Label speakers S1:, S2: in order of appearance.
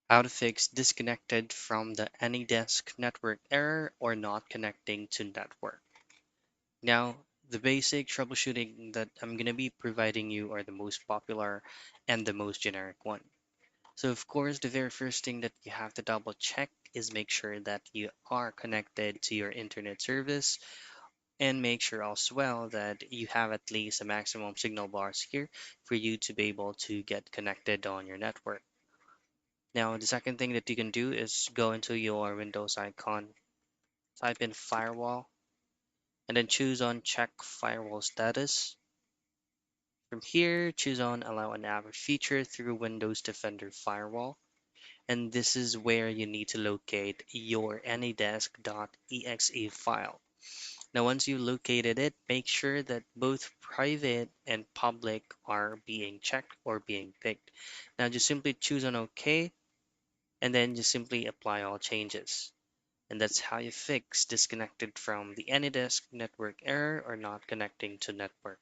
S1: How to fix disconnected from the Anydesk network error or not connecting to network. Now, the basic troubleshooting that I'm going to be providing you are the most popular and the most generic one. So, of course, the very first thing that you have to double check is make sure that you are connected to your internet service and make sure as well that you have at least a maximum signal bars here for you to be able to get connected on your network. Now, the second thing that you can do is go into your Windows icon, type in firewall, and then choose on check firewall status. From here, choose on allow an average feature through Windows Defender Firewall. And this is where you need to locate your anydesk.exe file. Now, once you located it, make sure that both private and public are being checked or being picked. Now, just simply choose on OK, and then just simply apply all changes. And that's how you fix disconnected from the Anydesk network error or not connecting to network.